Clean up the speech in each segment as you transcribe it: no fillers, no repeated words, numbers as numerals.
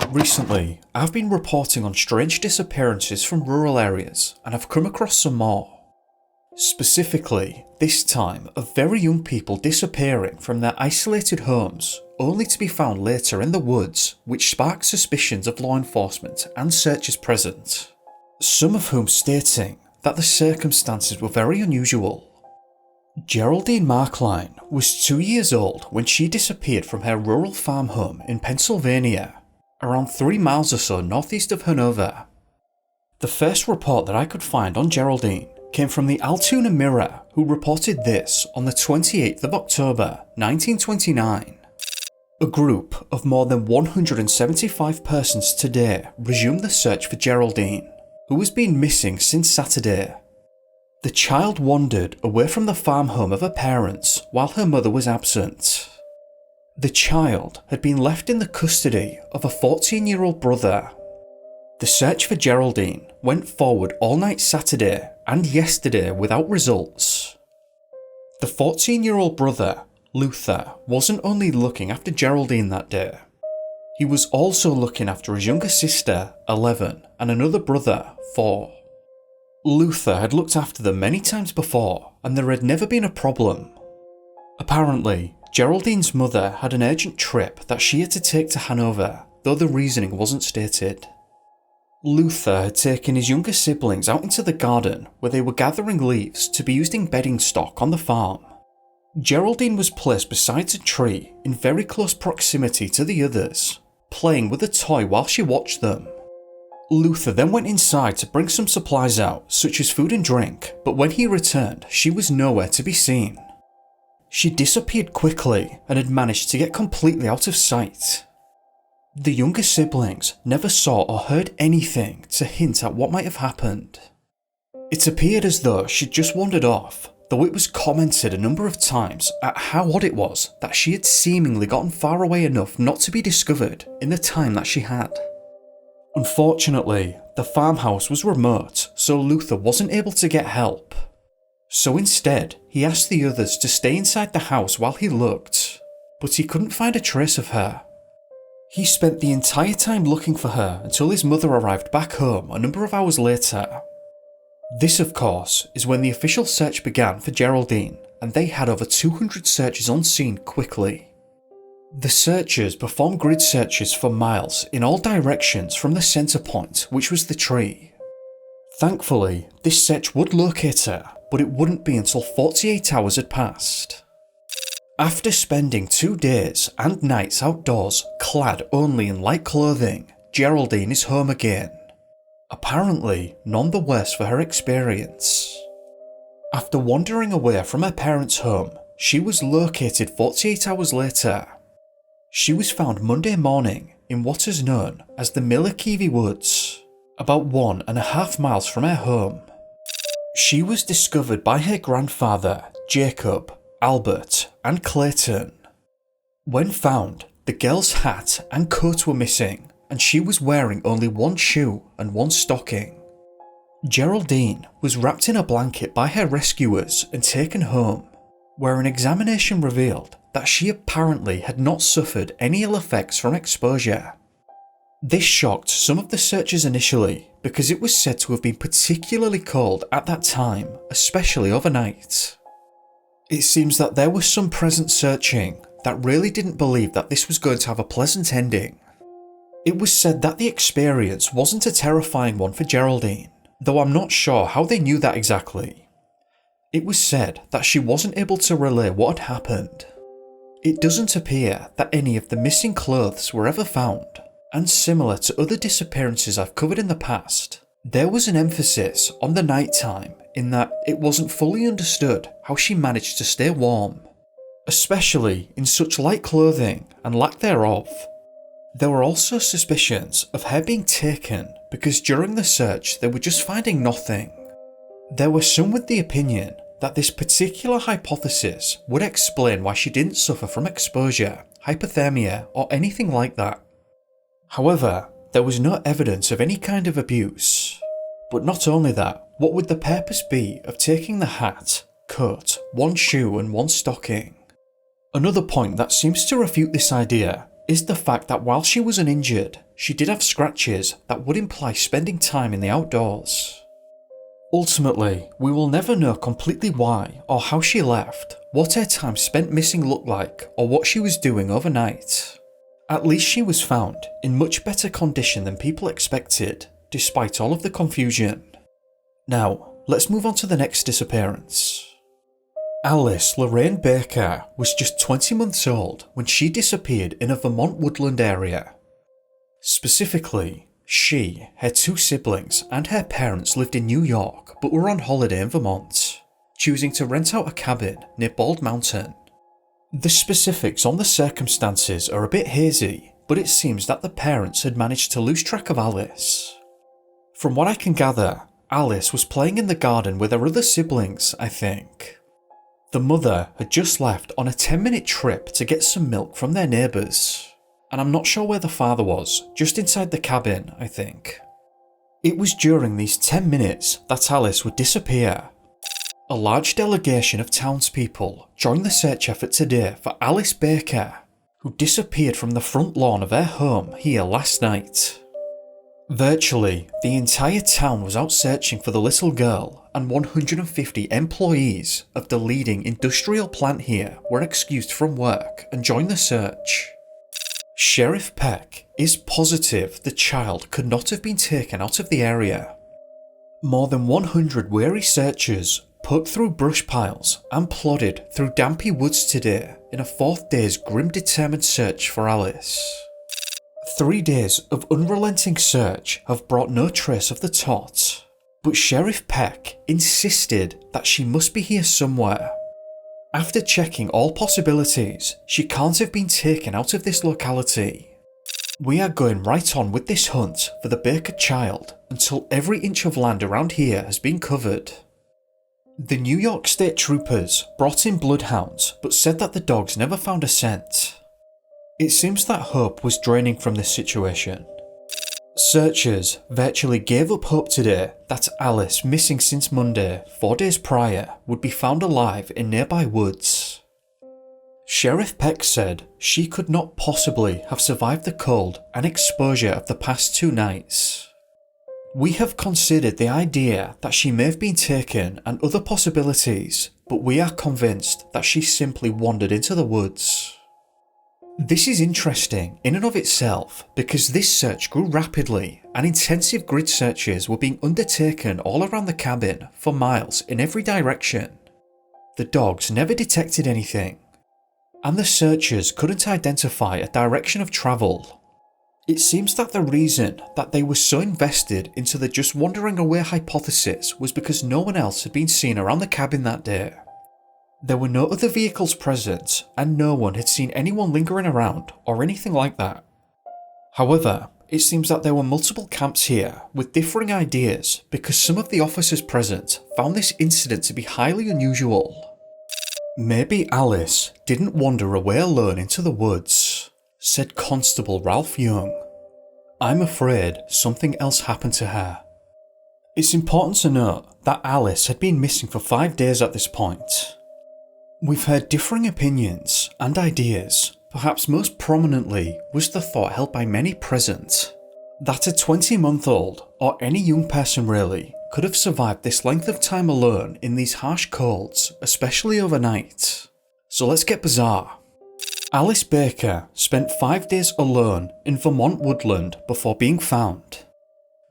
Recently, I've been reporting on strange disappearances from rural areas and I've come across some more. Specifically, this time of very young people disappearing from their isolated homes only to be found later in the woods, which sparked suspicions of law enforcement and searchers present, some of whom stating that the circumstances were very unusual. Geraldine Markline was 2 years old when she disappeared from her rural farm home in Pennsylvania, around 3 miles or so northeast of Hanover. The first report that I could find on Geraldine came from the Altoona Mirror, who reported this on the 28th of October 1929. A group of more than 175 persons today resumed the search for Geraldine, who has been missing since Saturday. The child wandered away from the farm home of her parents while her mother was absent. The child had been left in the custody of a 14-year-old brother. The search for Geraldine went forward all night Saturday and yesterday without results. The 14-year-old brother, Luther, wasn't only looking after Geraldine that day. He was also looking after his younger sister, 11, and another brother, 4. Luther had looked after them many times before and there had never been a problem. Apparently, Geraldine's mother had an urgent trip that she had to take to Hanover, though the reasoning wasn't stated. Luther had taken his younger siblings out into the garden where they were gathering leaves to be used in bedding stock on the farm. Geraldine was placed beside a tree in very close proximity to the others, playing with a toy while she watched them. Luther then went inside to bring some supplies out, such as food and drink, but when he returned, she was nowhere to be seen. She disappeared quickly and had managed to get completely out of sight. The younger siblings never saw or heard anything to hint at what might have happened. It appeared as though she'd just wandered off, though it was commented a number of times at how odd it was that she had seemingly gotten far away enough not to be discovered in the time that she had. Unfortunately, the farmhouse was remote, so Luther wasn't able to get help. So instead, he asked the others to stay inside the house while he looked, but he couldn't find a trace of her. He spent the entire time looking for her until his mother arrived back home a number of hours later. This, of course, is when the official search began for Geraldine, and they had over 200 searches on scene quickly. The searchers performed grid searches for miles in all directions from the centre point, which was the tree. Thankfully, this search would locate her, but it wouldn't be until 48 hours had passed. After spending 2 days and nights outdoors, clad only in light clothing, Geraldine is home again. Apparently, none the worse for her experience. After wandering away from her parents' home, she was located 48 hours later. She was found Monday morning in what is known as the Milwaukee Woods, about 1.5 miles from her home. She was discovered by her grandfather, Jacob, Albert, and Clayton. When found, the girl's hat and coat were missing, and she was wearing only 1 shoe and 1 stocking. Geraldine was wrapped in a blanket by her rescuers and taken home, where an examination revealed that she apparently had not suffered any ill effects from exposure. This shocked some of the searchers initially because it was said to have been particularly cold at that time, especially overnight. It seems that there was some present searching that really didn't believe that this was going to have a pleasant ending. It was said that the experience wasn't a terrifying one for Geraldine, though I'm not sure how they knew that exactly. It was said that she wasn't able to relay what had happened. It doesn't appear that any of the missing clothes were ever found, and similar to other disappearances I've covered in the past, there was an emphasis on the night time in that it wasn't fully understood how she managed to stay warm, especially in such light clothing and lack thereof. There were also suspicions of her being taken because during the search they were just finding nothing. There were some with the opinion that this particular hypothesis would explain why she didn't suffer from exposure, hypothermia, or anything like that. However, there was no evidence of any kind of abuse. But not only that, what would the purpose be of taking the hat, coat, 1 shoe and 1 stocking? Another point that seems to refute this idea is the fact that while she was uninjured, she did have scratches that would imply spending time in the outdoors. Ultimately, we will never know completely why or how she left, what her time spent missing looked like, or what she was doing overnight. At least she was found in much better condition than people expected, despite all of the confusion. Now, let's move on to the next disappearance. Alice Lorraine Berker was just 20 months old when she disappeared in a Vermont woodland area. Specifically, she, her two siblings, and her parents lived in New York but were on holiday in Vermont, choosing to rent out a cabin near Bald Mountain. The specifics on the circumstances are a bit hazy, but it seems that the parents had managed to lose track of Alice. From what I can gather, Alice was playing in the garden with her other siblings, I think. The mother had just left on a 10-minute trip to get some milk from their neighbours, and I'm not sure where the father was, just inside the cabin, I think. It was during these 10 minutes that Alice would disappear. A large delegation of townspeople joined the search effort today for Alice Berker, who disappeared from the front lawn of her home here last night. Virtually, the entire town was out searching for the little girl, and 150 employees of the leading industrial plant here were excused from work and joined the search. Sheriff Peck is positive the child could not have been taken out of the area. More than 100 weary searchers poked through brush piles and plodded through dampy woods today in a fourth day's grim determined search for Alice. 3 days of unrelenting search have brought no trace of the tot, but Sheriff Peck insisted that she must be here somewhere. After checking all possibilities, she can't have been taken out of this locality. We are going right on with this hunt for the Berker child until every inch of land around here has been covered. The New York State Troopers brought in bloodhounds but said that the dogs never found a scent. It seems that hope was draining from this situation. Searchers virtually gave up hope today that Alice, missing since Monday, 4 days prior, would be found alive in nearby woods. Sheriff Peck said she could not possibly have survived the cold and exposure of the past 2 nights. We have considered the idea that she may have been taken and other possibilities, but we are convinced that she simply wandered into the woods. This is interesting in and of itself because this search grew rapidly and intensive grid searches were being undertaken all around the cabin for miles in every direction. The dogs never detected anything, and the searchers couldn't identify a direction of travel. It seems that the reason that they were so invested into the just wandering away hypothesis was because no one else had been seen around the cabin that day. There were no other vehicles present, and no one had seen anyone lingering around or anything like that. However, it seems that there were multiple camps here with differing ideas because some of the officers present found this incident to be highly unusual. Maybe Alice didn't wander away alone into the woods, said Constable Ralph Young. I'm afraid something else happened to her. It's important to note that Alice had been missing for 5 days at this point. We've heard differing opinions and ideas. Perhaps most prominently was the thought held by many present that a 20-month-old, or any young person really, could have survived this length of time alone in these harsh colds, especially overnight. So let's get bizarre. Alice Berker spent 5 days alone in Vermont woodland before being found.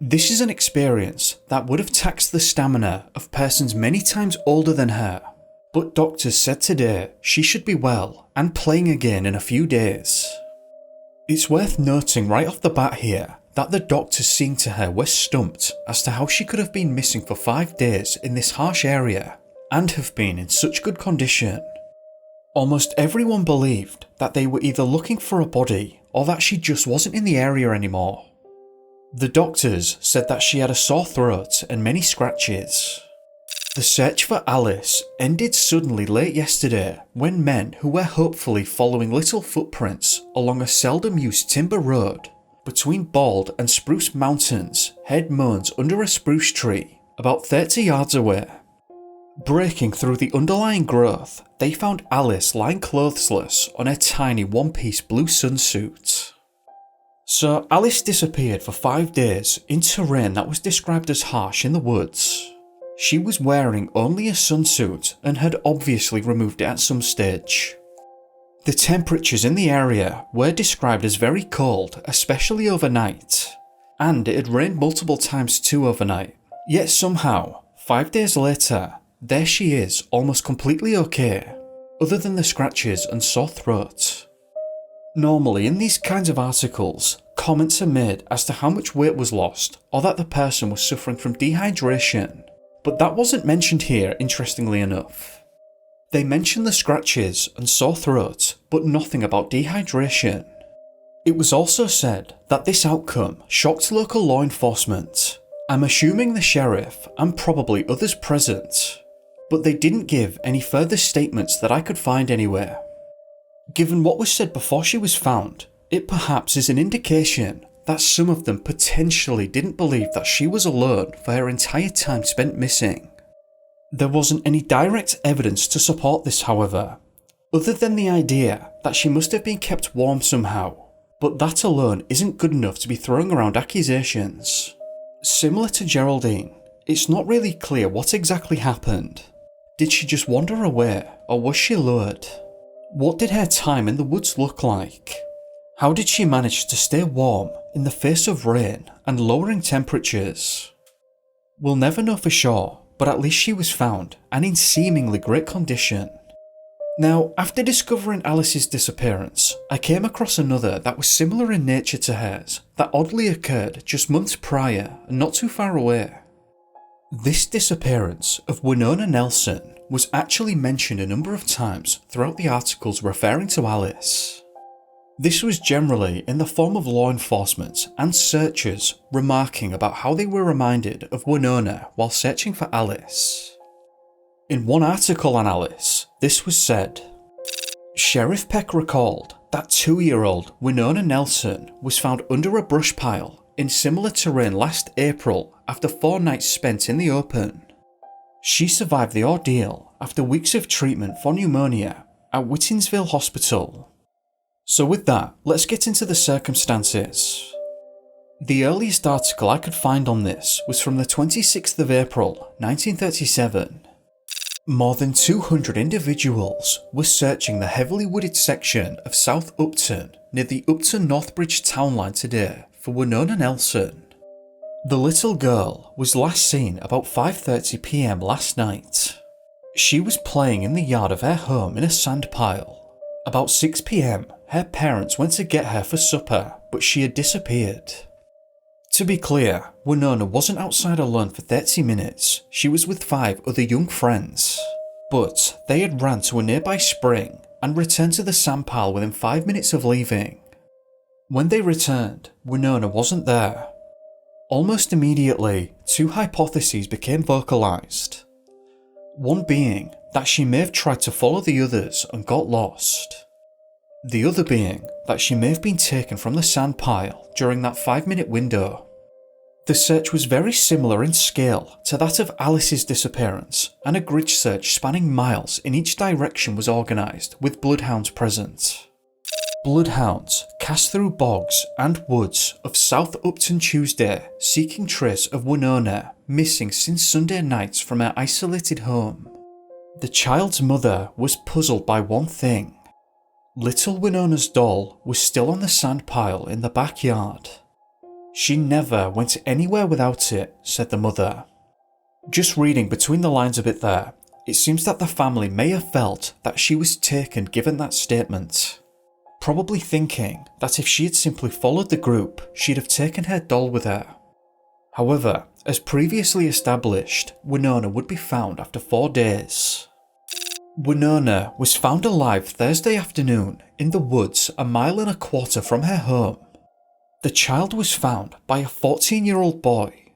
This is an experience that would have taxed the stamina of persons many times older than her. But doctors said today she should be well and playing again in a few days. It's worth noting right off the bat here that the doctors seen to her were stumped as to how she could have been missing for 5 days in this harsh area and have been in such good condition. Almost everyone believed that they were either looking for a body or that she just wasn't in the area anymore. The doctors said that she had a sore throat and many scratches. The search for Alice ended suddenly late yesterday when men who were hopefully following little footprints along a seldom used timber road between Bald and Spruce Mountains heard moans under a spruce tree about 30 yards away. Breaking through the underlying growth, they found Alice lying clothesless on a tiny one-piece blue sunsuit. So Alice disappeared for 5 days in terrain that was described as harsh in the woods. She was wearing only a sunsuit and had obviously removed it at some stage. The temperatures in the area were described as very cold, especially overnight, and it had rained multiple times too overnight. Yet somehow, 5 days later, there she is, almost completely okay, other than the scratches and sore throat. Normally in these kinds of articles, comments are made as to how much weight was lost or that the person was suffering from dehydration, but that wasn't mentioned here, interestingly enough. They mention the scratches and sore throat, but nothing about dehydration. It was also said that this outcome shocked local law enforcement. I'm assuming the sheriff and probably others present, but they didn't give any further statements that I could find anywhere. Given what was said before she was found, it perhaps is an indication that some of them potentially didn't believe that she was alone for her entire time spent missing. There wasn't any direct evidence to support this, however, other than the idea that she must have been kept warm somehow, but that alone isn't good enough to be throwing around accusations. Similar to Geraldine, it's not really clear what exactly happened. Did she just wander away, or was she lured? What did her time in the woods look like? How did she manage to stay warm in the face of rain and lowering temperatures? We'll never know for sure, but at least she was found and in seemingly great condition. Now, after discovering Alice's disappearance, I came across another that was similar in nature to hers that oddly occurred just months prior and not too far away. This disappearance of Winona Nelson was actually mentioned a number of times throughout the articles referring to Alice. This was generally in the form of law enforcement and searchers remarking about how they were reminded of Winona while searching for Alice. In one article on Alice, this was said: Sheriff Peck recalled that 2-year-old Winona Nelson was found under a brush pile in similar terrain last April after 4 nights spent in the open. She survived the ordeal after weeks of treatment for pneumonia at Whittinsville Hospital. So with that, let's get into the circumstances. The earliest article I could find on this was from the 26th of April 1937. More than 200 individuals were searching the heavily wooded section of South Upton near the Upton Northbridge town line today for Winona Nelson. The little girl was last seen about 5:30 PM last night. She was playing in the yard of her home in a sand pile. About 6 PM, her parents went to get her for supper, but she had disappeared. To be clear, Winona wasn't outside alone for 30 minutes, she was with 5 other young friends. But they had ran to a nearby spring and returned to the sand pile within 5 minutes of leaving. When they returned, Winona wasn't there. Almost immediately, 2 hypotheses became vocalised. One being that she may have tried to follow the others and got lost. The other being that she may have been taken from the sand pile during that 5-minute window. The search was very similar in scale to that of Alice's disappearance, and a grid search spanning miles in each direction was organised with bloodhounds present. Bloodhounds cast through bogs and woods of South Upton Tuesday, seeking trace of Winona, missing since Sunday night from her isolated home. The child's mother was puzzled by one thing. Little Winona's doll was still on the sand pile in the backyard. She never went anywhere without it, said the mother. Just reading between the lines a bit there, it seems that the family may have felt that she was taken given that statement. Probably thinking that if she had simply followed the group, she'd have taken her doll with her. However, as previously established, Winona would be found after 4 days. Winona was found alive Thursday afternoon in the woods 1.25 miles from her home. The child was found by a 14-year-old boy.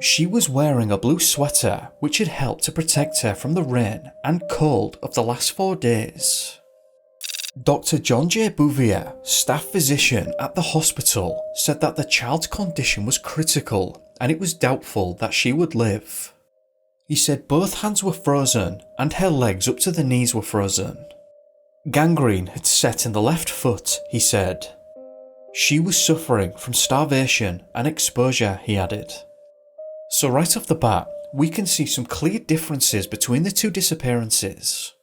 She was wearing a blue sweater which had helped to protect her from the rain and cold of the last 4 days. Dr. John J. Bouvier, staff physician at the hospital, said that the child's condition was critical and it was doubtful that she would live. He said both hands were frozen and her legs up to the knees were frozen. Gangrene had set in the left foot, he said. She was suffering from starvation and exposure, he added. So right off the bat, we can see some clear differences between the two disappearances.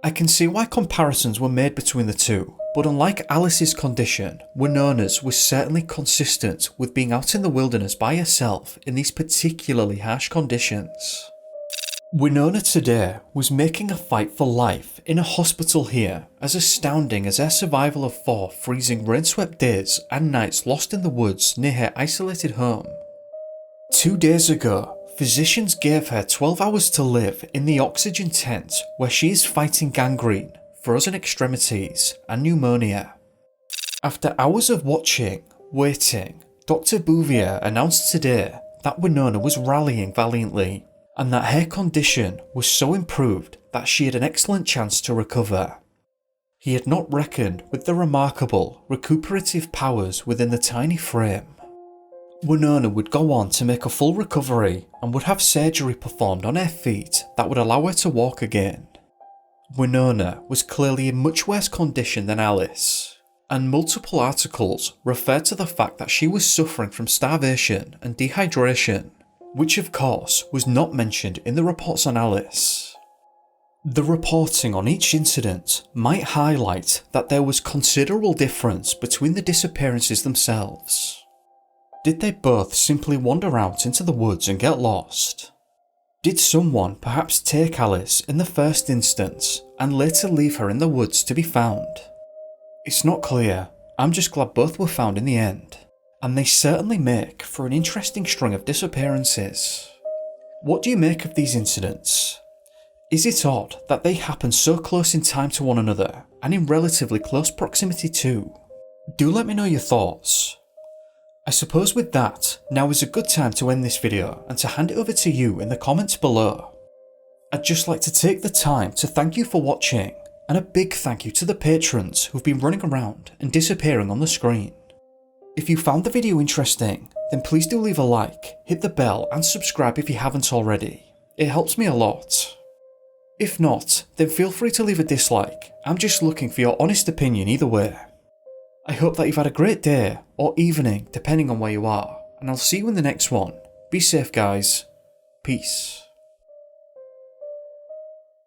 I can see why comparisons were made between the two, but unlike Alice's condition, Winona's was certainly consistent with being out in the wilderness by herself in these particularly harsh conditions. Winona today was making a fight for life in a hospital here, as astounding as her survival of 4 freezing rain-swept days and nights lost in the woods near her isolated home. 2 days ago, physicians gave her 12 hours to live in the oxygen tent where she is fighting gangrene, frozen extremities, and pneumonia. After hours of watching, waiting, Dr. Bouvier announced today that Winona was rallying valiantly, and that her condition was so improved that she had an excellent chance to recover. He had not reckoned with the remarkable recuperative powers within the tiny frame. Winona would go on to make a full recovery and would have surgery performed on her feet that would allow her to walk again. Winona was clearly in much worse condition than Alice, and multiple articles referred to the fact that she was suffering from starvation and dehydration, which of course was not mentioned in the reports on Alice. The reporting on each incident might highlight that there was considerable difference between the disappearances themselves. Did they both simply wander out into the woods and get lost? Did someone perhaps take Alice in the first instance and later leave her in the woods to be found? It's not clear. I'm just glad both were found in the end, and they certainly make for an interesting string of disappearances. What do you make of these incidents? Is it odd that they happen so close in time to one another and in relatively close proximity too? Do let me know your thoughts. I suppose with that, now is a good time to end this video and to hand it over to you in the comments below. I'd just like to take the time to thank you for watching, and a big thank you to the patrons who've been running around and disappearing on the screen. If you found the video interesting, then please do leave a like, hit the bell and subscribe if you haven't already. It helps me a lot. If not, then feel free to leave a dislike. I'm just looking for your honest opinion either way. I hope that you've had a great day or evening depending on where you are, and I'll see you in the next one. Be safe guys. Peace.